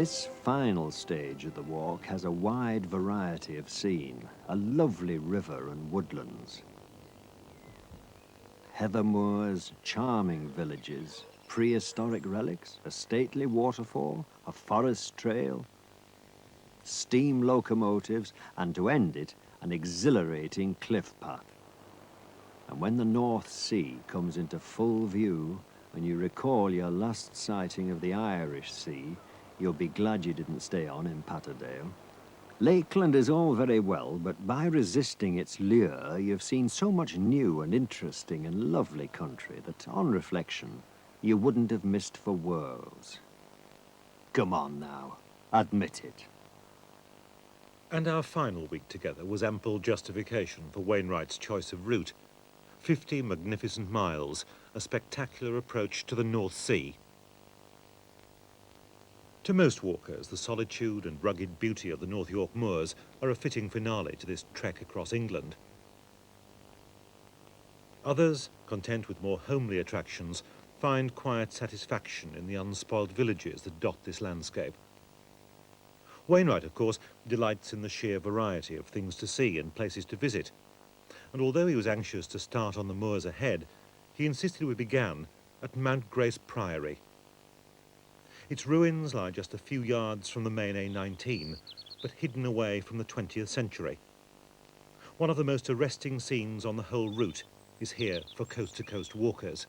This final stage of the walk has a wide variety of scene, a lovely river and woodlands. Heather moors, charming villages, prehistoric relics, a stately waterfall, a forest trail, steam locomotives, and to end it, an exhilarating cliff path. And when the North Sea comes into full view, and you recall your last sighting of the Irish Sea, you'll be glad you didn't stay on in Patterdale. Lakeland is all very well, but by resisting its lure, you've seen so much new and interesting and lovely country that, on reflection, you wouldn't have missed for worlds. Come on now, admit it. And our final week together was ample justification for Wainwright's choice of route. 50 magnificent miles, a spectacular approach to the North Sea. To most walkers, the solitude and rugged beauty of the North York moors are a fitting finale to this trek across England. Others, content with more homely attractions, find quiet satisfaction in the unspoilt villages that dot this landscape. Wainwright, of course, delights in the sheer variety of things to see and places to visit. And although he was anxious to start on the moors ahead, he insisted we began at Mount Grace Priory. Its ruins lie just a few yards from the main A19, but hidden away from the 20th century. One of the most arresting scenes on the whole route is here for coast-to-coast walkers.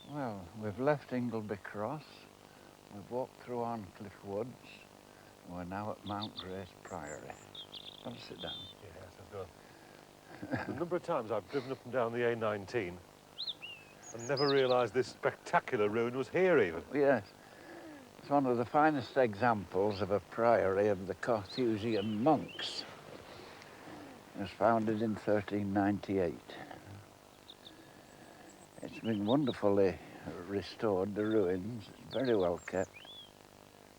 Well, we've left Ingleby Cross, we've walked through Arncliffe Woods, and we're now at Mount Grace Priory. Want to sit down? Yes, I've done. The number of times I've driven up and down the A19 and never realised this spectacular ruin was here even. Yes. It's one of the finest examples of a priory of the Carthusian monks. It was founded in 1398. It's been wonderfully restored, the ruins, it's very well kept.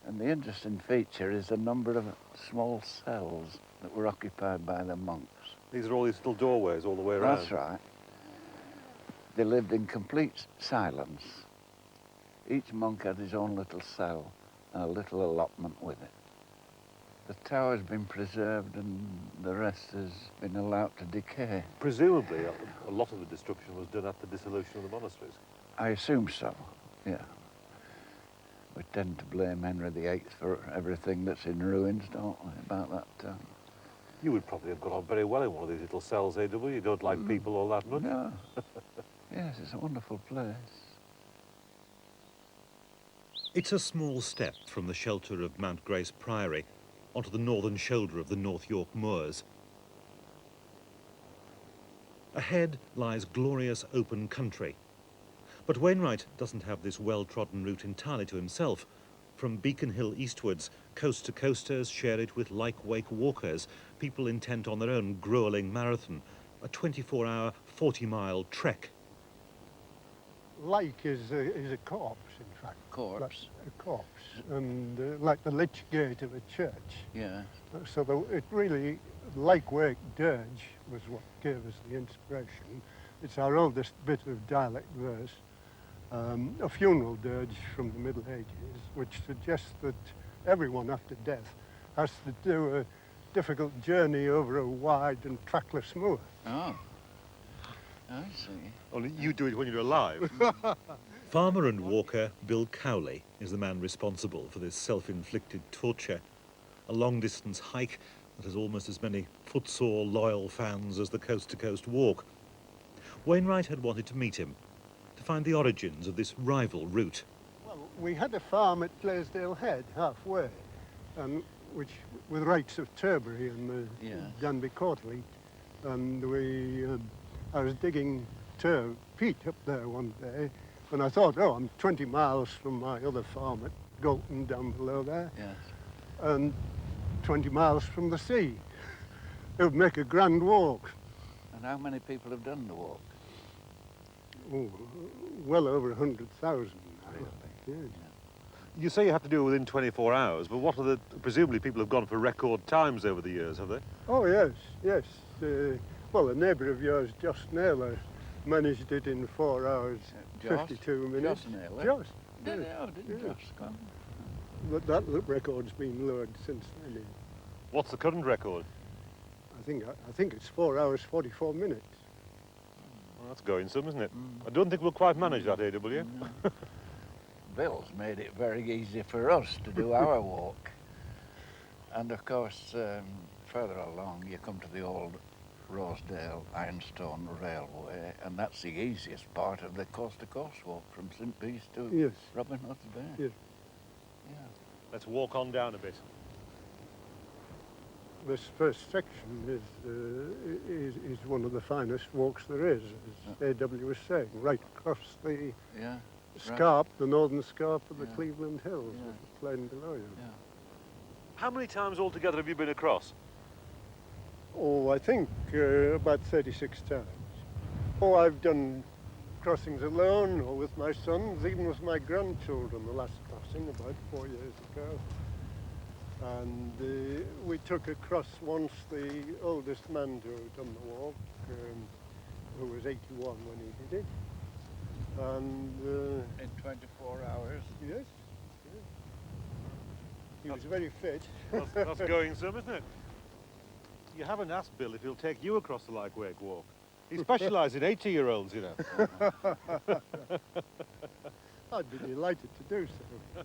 And the interesting feature is the number of small cells that were occupied by the monks. These are all these little doorways all the way around. That's right. They lived in complete silence. Each monk had his own little cell and a little allotment with it. The tower's been preserved and the rest has been allowed to decay. Presumably, a lot of the destruction was done at the dissolution of the monasteries. I assume so, yeah. We tend to blame Henry VIII for everything that's in ruins, don't we, about that time. You would probably have got on very well in one of these little cells, A.W. You don't like people all that much. No. Yes, it's a wonderful place. It's a small step from the shelter of Mount Grace Priory onto the northern shoulder of the North York moors. Ahead lies glorious open country. But Wainwright doesn't have this well-trodden route entirely to himself. From Beacon Hill eastwards, coast-to-coasters share it with like-wake walkers, people intent on their own gruelling marathon, a 24-hour, 40-mile trek. Like is a corpse, in fact. Corpse? Like a corpse, and like the lich gate of a church. Yeah. So it really, like-wake dirge was what gave us the inspiration. It's our oldest bit of dialect verse. A funeral dirge from the Middle Ages, which suggests that everyone after death has to do a difficult journey over a wide and trackless moor. Oh, I see. Only you do it when you're alive. Farmer and walker Bill Cowley is the man responsible for this self-inflicted torture. A long-distance hike that has almost as many footsore loyal fans as the coast-to-coast walk. Wainwright had wanted to meet him, to find the origins of this rival route. Well, we had a farm at Blaisdell Head, halfway, which with rights of Turberry and Yes. Danby Quarterly, and I was digging peat up there one day, and I thought, oh, I'm 20 miles from my other farm at Galton down below there, Yes. and 20 miles from the sea. It would make a grand walk. And how many people have done the walk? Oh, well over 100,000 now. Really? Yeah. You say you have to do it within 24 hours, but what are the... Presumably people have gone for record times over the years, have they? Oh, yes, yes. Well, a neighbour of yours, Joss Naylor, managed it in 4 hours, Joss? 52 minutes. Joss Naylor? Joss. Did yes, they? Oh, didn't yes. Joss come? But that record's been lowered since then. What's the current record? I think it's 4 hours, 44 minutes. Well, that's going some, isn't it? I don't think we'll quite manage that, AW. Bill's made it very easy for us to do our walk. And of course, further along, you come to the old Rosedale Ironstone Railway, and that's the easiest part of the coast-to-coast walk from St. Bees to Yes. Robin Hood's Bay. Yes. Yeah. Let's walk on down a bit. This first section is one of the finest walks there is, as A.W. was saying, right across the Yeah. scarp, the northern scarp of the Yeah. Cleveland Hills, Yeah. with the plain below you. Yeah. How many times altogether have you been across? Oh, I think about 36 times. Oh, I've done crossings alone or with my sons, even with my grandchildren, the last crossing about 4 years ago. And we took across once the oldest man to have done the walk, who was 81 when he did it. And In 24 hours. yes, he was very fit. That's going some, isn't it? You haven't asked Bill if he'll take you across the Lyke-Wake walk. He specialises in 80-year-olds, you know. I'd be delighted to do so.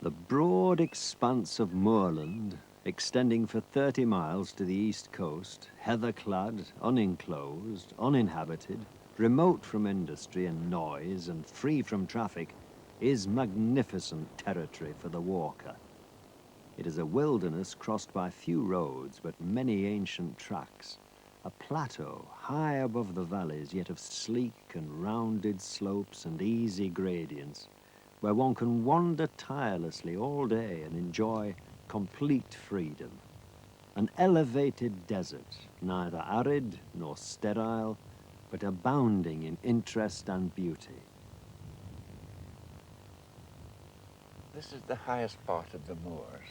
The broad expanse of moorland, extending for 30 miles to the east coast, heather-clad, unenclosed, uninhabited, remote from industry and noise and free from traffic, is magnificent territory for the walker. It is a wilderness crossed by few roads but many ancient tracks, a plateau high above the valleys, yet of sleek and rounded slopes and easy gradients, where one can wander tirelessly all day and enjoy complete freedom. An elevated desert, neither arid nor sterile, but abounding in interest and beauty. This is the highest part of the moors.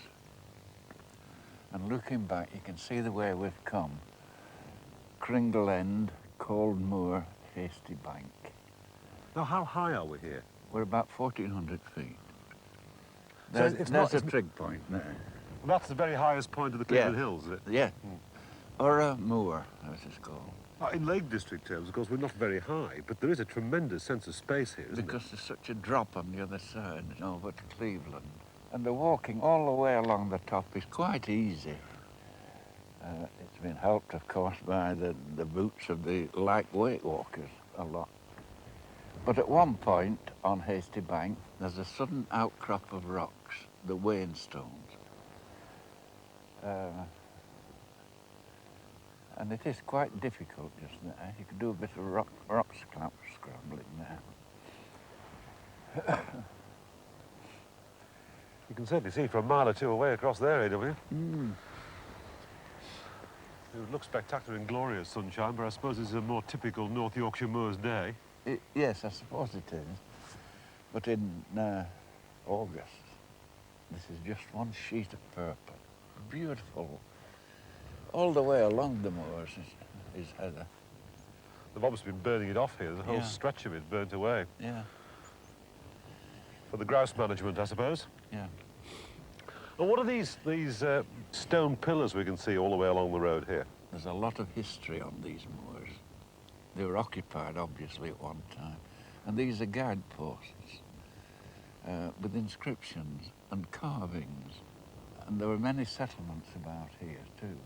And looking back, you can see the way we've come. Kringle End, Cold Moor, Hasty Bank. Now, how high are we here? We're about 1,400 feet. So There's, it's there's not- a trig point there. That's the very highest point of the Cleveland Hills, is it? Yeah. Or a moor, as it's called. In Lake District terms, of course, we're not very high, but there is a tremendous sense of space here, isn't Because there's such a drop on the other side over to Cleveland. And the walking all the way along the top is quite easy. It's been helped, of course, by the boots of the Lyke-Wake walkers a lot. But at one point on Hasty Bank, there's a sudden outcrop of rocks, the Wainstones. And it is quite difficult just there. You can do a bit of rock scrambling there. You can certainly see for a mile or two away across there, AW. Mm. It would look spectacular in glorious sunshine, but I suppose it's a more typical North Yorkshire moor's day. Yes, I suppose it is. But in August, this is just one sheet of purple. Beautiful. All the way along the moors is heather. They've obviously been burning it off here. There's a whole Yeah. stretch of it burnt away. Yeah, For the grouse management, I suppose. yeah. And what are these stone pillars we can see all the way along the road here? There's a lot of history on these moors. They were occupied, obviously, at one time. And these are guideposts with inscriptions and carvings. And there were many settlements about here, too.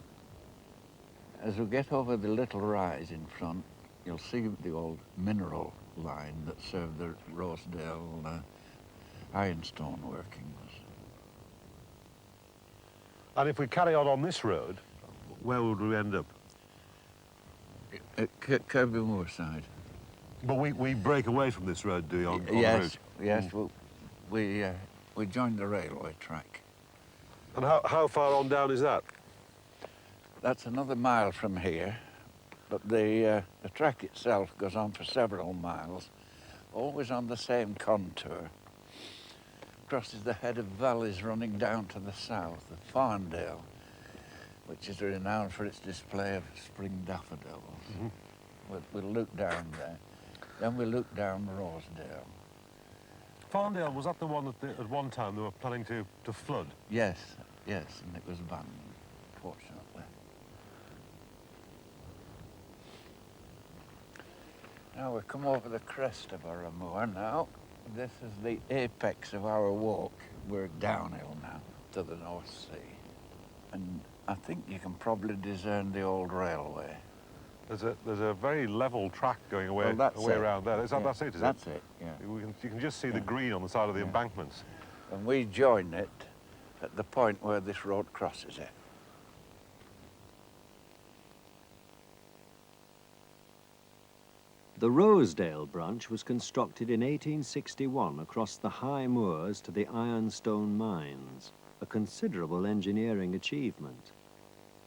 As we get over the little rise in front, you'll see the old mineral line that served the Rosedale ironstone workings. And if we carry on this road, where would we end up? At Kirby Moor side. But we break away from this road, do we, on the Yes, route? yes. Well, we joined the railway track. And how far on down is that? That's another mile from here, but the track itself goes on for several miles, always on the same contour. Crosses the head of valleys running down to the south, the Farndale, which is renowned for its display of spring daffodils. We'll look down there. Then we look down Rosedale. Farndale, was that the one that at one time they were planning to flood? Yes, yes, and it was abandoned, fortunately. Now we come over the crest of our moor now. This is the apex of our walk. We're downhill now to the North Sea. And I think you can probably discern the old railway. There's a very level track going away, Well, that's away it. around there. That's it, is it? That's it, yeah. You can just see the green on the side of the embankments. And we join it at the point where this road crosses it. The Rosedale branch was constructed in 1861 across the high moors to the ironstone mines, a considerable engineering achievement.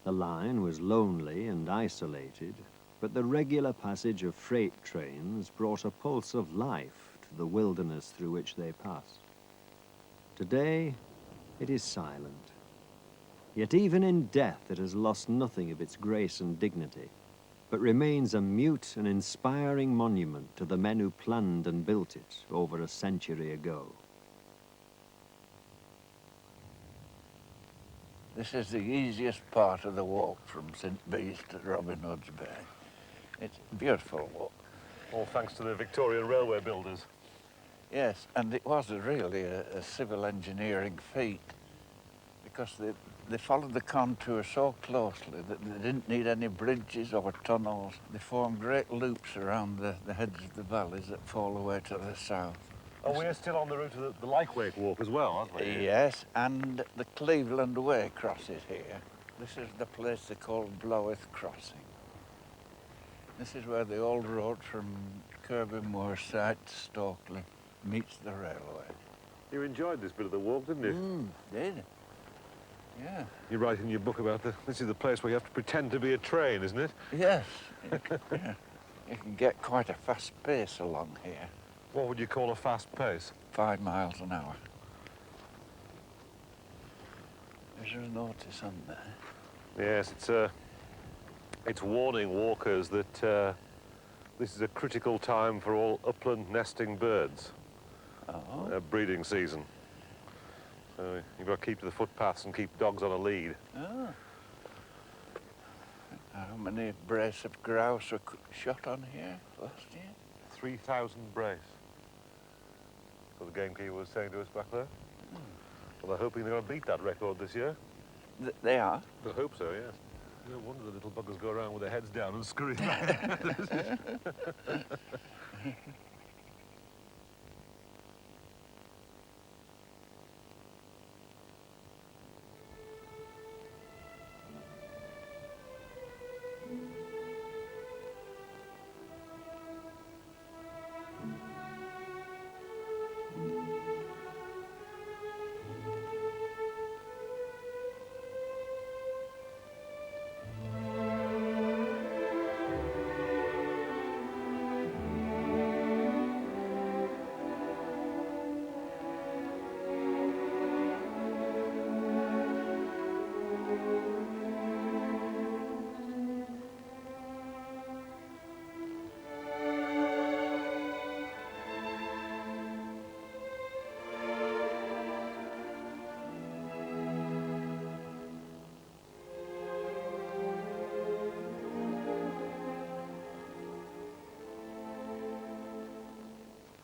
The line was lonely and isolated, but the regular passage of freight trains brought a pulse of life to the wilderness through which they passed. Today, it is silent. Yet even in death, it has lost nothing of its grace and dignity, but remains a mute and inspiring monument to the men who planned and built it over a century ago. This is the easiest part of the walk from St. Bees to Robin Hood's Bay. It's a beautiful walk. All thanks to the Victorian railway builders. Yes, and it was really a civil engineering feat because they followed the contour so closely that they didn't need any bridges or tunnels. They formed great loops around the heads of the valleys that fall away to the south. Oh, we're still on the route to the Lykewake walk as well, aren't we? Yes, and the Cleveland Way crosses here. This is the place they call Blowith Crossing. This is where the old road from Kirby Moorside to Stokely meets the railway. You enjoyed this bit of the walk, didn't you? Did. Yeah. You write in your book about this is the place where you have to pretend to be a train, isn't it? Yes. Yeah. You can get quite a fast pace along here. What would you call a fast pace? 5 miles an hour. There's a notice on there. Yes, it's warning walkers that this is a critical time for all upland nesting birds. Oh. Breeding season. So you've got to keep to the footpaths and keep dogs on a lead. Oh. How many brace of grouse were shot on here last year? 3,000 brace. What the gamekeeper was saying to us back there. Well, they're hoping they're going to beat that record this year. They are? I hope so, yes. No wonder the little buggers go around with their heads down and scream.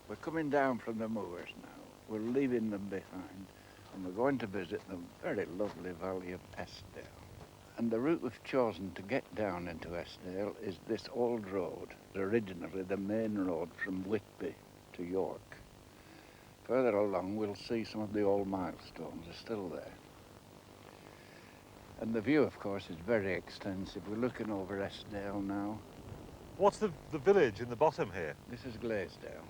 We're coming down from the moors now. We're leaving them behind and we're going to visit the very lovely valley of Eskdale. And the route we've chosen to get down into Eskdale is this old road, originally the main road from Whitby to York. Further along we'll see some of the old milestones are still there. And the view, of course, is very extensive. We're looking over Eskdale now. What's the village in the bottom here? This is Glaisdale.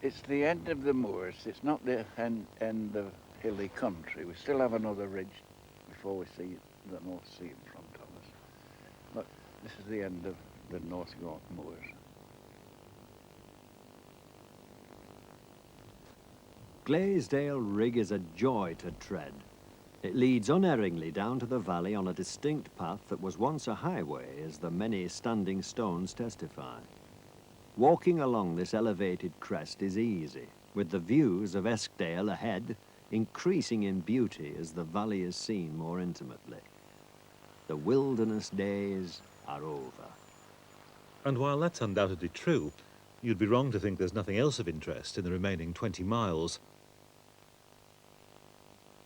It's the end of the moors. It's not the end of hilly country. We still have another ridge before we see the North Sea in front of us. But this is the end of the North York moors. Glaisdale Rig is a joy to tread. It leads unerringly down to the valley on a distinct path that was once a highway, as the many standing stones testify. Walking along this elevated crest is easy, with the views of Eskdale ahead increasing in beauty as the valley is seen more intimately. The wilderness days are over. And while that's undoubtedly true, you'd be wrong to think there's nothing else of interest in the remaining 20 miles.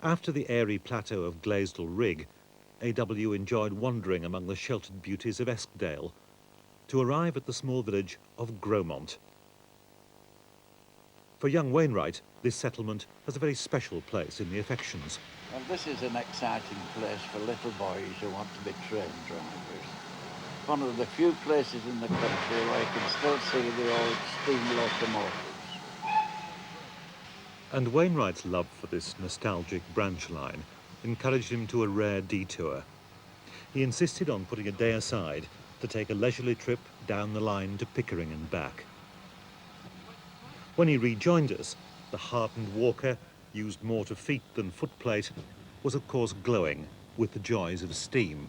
After the airy plateau of Glaisdale Rig, AW enjoyed wandering among the sheltered beauties of Eskdale to arrive at the small village of Gromont. For young Wainwright, this settlement has a very special place in the affections. Well, this is an exciting place for little boys who want to be train drivers. One of the few places in the country where you can still see the old steam locomotives. And Wainwright's love for this nostalgic branch line encouraged him to a rare detour. He insisted on putting a day aside to take a leisurely trip down the line to Pickering and back. When he rejoined us, the hardened walker, used more to feet than footplate, was of course glowing with the joys of steam.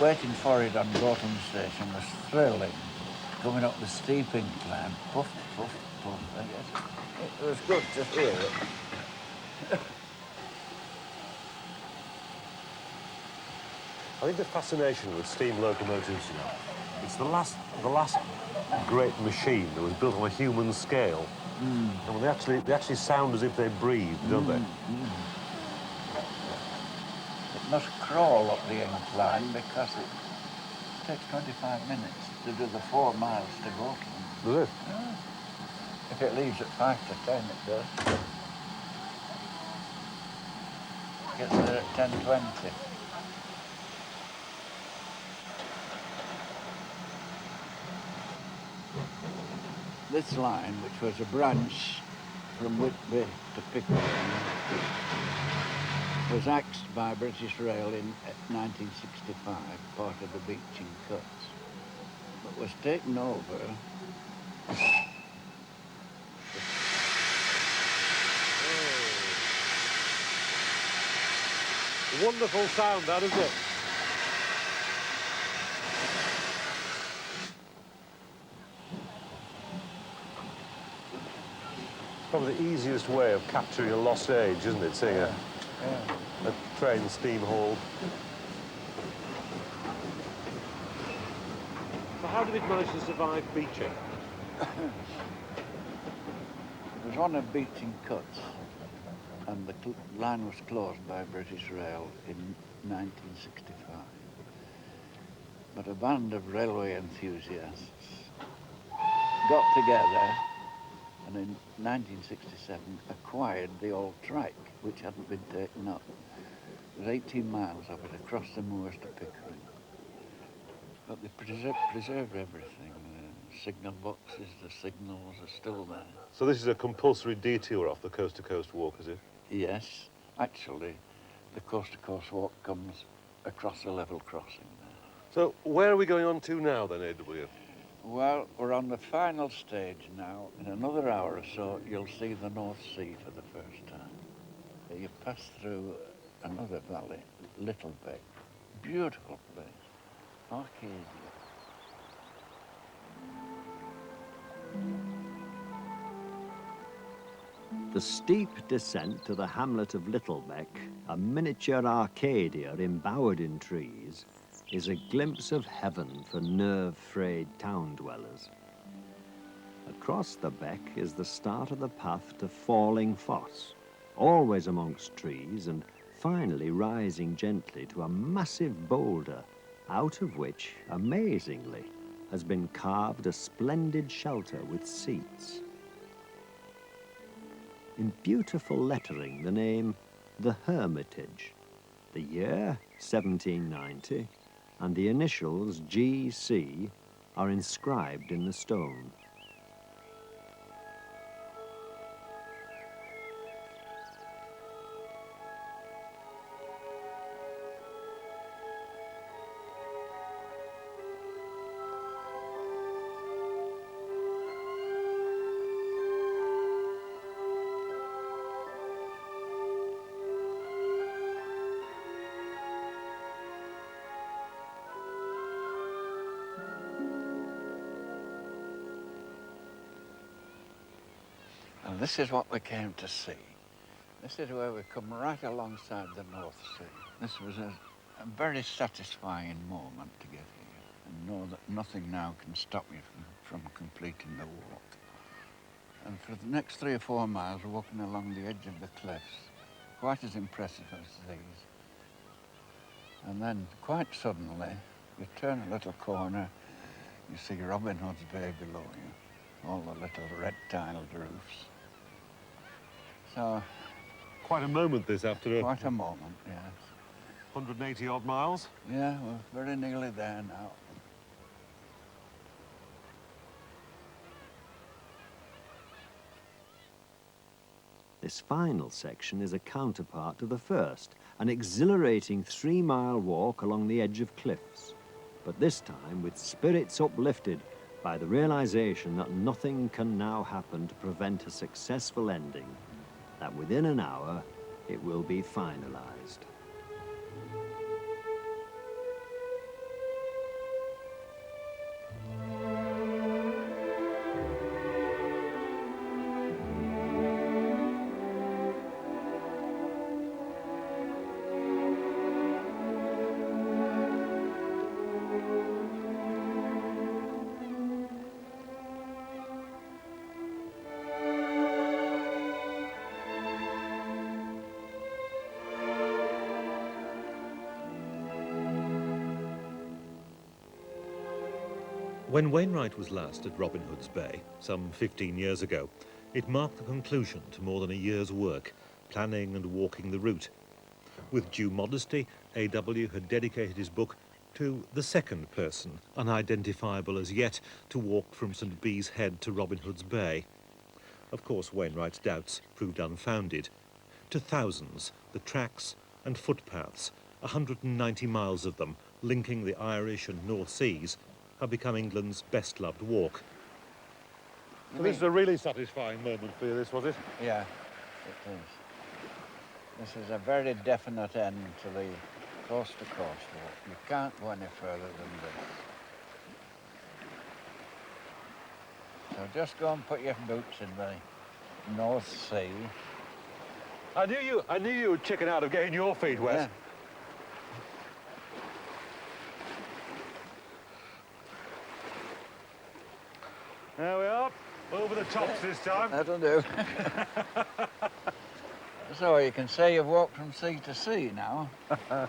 Waiting for it on Gorton Station was thrilling. Coming up the steep incline, puff, puff, puff. I guess it was good to hear it. I think the fascination with steam locomotives, it's the last great machine that was built on a human scale. And when they actually sound as if they breathe, don't they? It must crawl up the incline because it takes 25 minutes to do the 4 miles to Gorton. Does it? Yeah. If it leaves at 5 to 10, it does. Gets there at 10:20. This line, which was a branch from Whitby to Pickering, was axed by British Rail in 1965, part of the Beeching Cuts, but was taken over. Wonderful sound, that, isn't it? Probably the easiest way of capturing a lost age, isn't it? Seeing a train steam hauled. So how did it manage to survive Beeching? It was one of Beeching Cuts, and the line was closed by British Rail in 1965. But a band of railway enthusiasts got together and in 1967 acquired the old track, which hadn't been taken up. There was 18 miles of it across the moors to Pickering. But they preserved everything. The signal boxes, the signals are still there. So this is a compulsory detour off the coast-to-coast walk, is it? Yes, actually, the coast-to-coast walk comes across a level crossing there. So where are we going on to now then, AW? Well, we're on the final stage now. In another hour or so, you'll see the North Sea for the first time. You pass through another valley, Littlebeck. Beautiful place. Arcadia. The steep descent to the hamlet of Littlebeck, a miniature Arcadia embowered in trees, is a glimpse of heaven for nerve-frayed town dwellers. Across the beck is the start of the path to Falling Foss, always amongst trees and finally rising gently to a massive boulder, out of which, amazingly, has been carved a splendid shelter with seats. In beautiful lettering, the name The Hermitage, the year 1790, and the initials G.C. are inscribed in the stone. this is what we came to see. This is where we come right alongside the North Sea. This was a very satisfying moment to get here and know that nothing now can stop you from completing the walk. And for the next 3 or 4 miles, we're walking along the edge of the cliffs, quite as impressive as these. And then, quite suddenly, you turn a little corner, you see Robin Hood's Bay below you, all the little red-tiled roofs. So, Quite a moment, this, after quite a moment, yes. 180 odd miles. Yeah, we're very nearly there now. This final section is a counterpart to the first, an exhilarating 3-mile walk along the edge of cliffs, but this time with spirits uplifted by the realization that nothing can now happen to prevent a successful ending, that within an hour it will be finalized. When Wainwright was last at Robin Hood's Bay, some 15 years ago, it marked the conclusion to more than a year's work, planning and walking the route. With due modesty, A.W. had dedicated his book to the second person, unidentifiable as yet, to walk from St. Bees Head to Robin Hood's Bay. Of course, Wainwright's doubts proved unfounded. To thousands, the tracks and footpaths, 190 miles of them, linking the Irish and North Seas, have become England's best-loved walk. So this is a really satisfying moment for you, this, was it? Yeah, it is. This is a very definite end to the coast-to-coast walk. You can't go any further than this. So just go and put your boots in the North Sea. I knew you were chicken out of getting your feet wet. Yeah. There we are, over the tops this time. That'll do. So you can say you've walked from sea to sea now. Am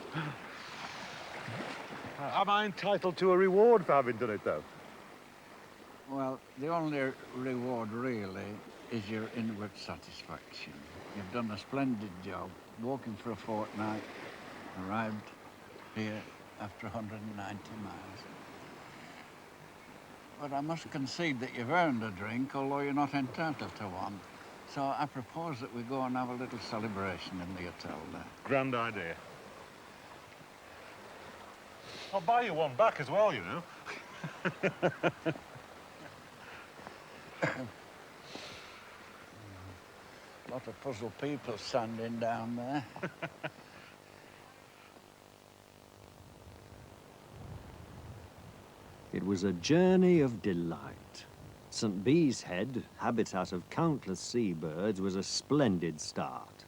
I entitled to a reward for having done it, though? Well, the only reward really is your inward satisfaction. You've done a splendid job, walking for a fortnight, arrived here after 190 miles. But I must concede that you've earned a drink, although you're not entitled to one. So I propose that we go and have a little celebration in the hotel there. Grand idea. I'll buy you one back as well, you know. A lot of puzzled people standing down there. It was a journey of delight. St. Bees Head, habitat of countless seabirds, was a splendid start.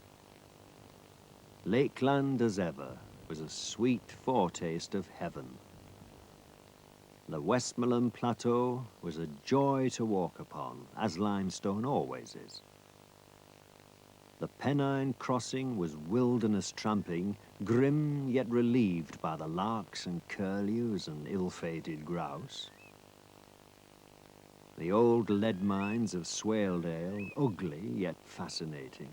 Lakeland, as ever, was a sweet foretaste of heaven. The Westmoreland Plateau was a joy to walk upon, as limestone always is. The Pennine Crossing was wilderness tramping, grim yet relieved by the larks and curlews and ill-fated grouse. The old lead mines of Swaledale, ugly yet fascinating.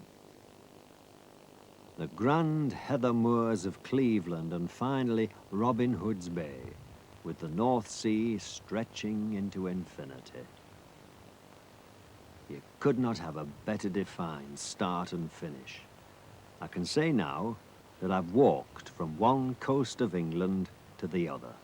The grand heather moors of Cleveland, and finally Robin Hood's Bay, with the North Sea stretching into infinity. You could not have a better defined start and finish. I can say now that I've walked from one coast of England to the other.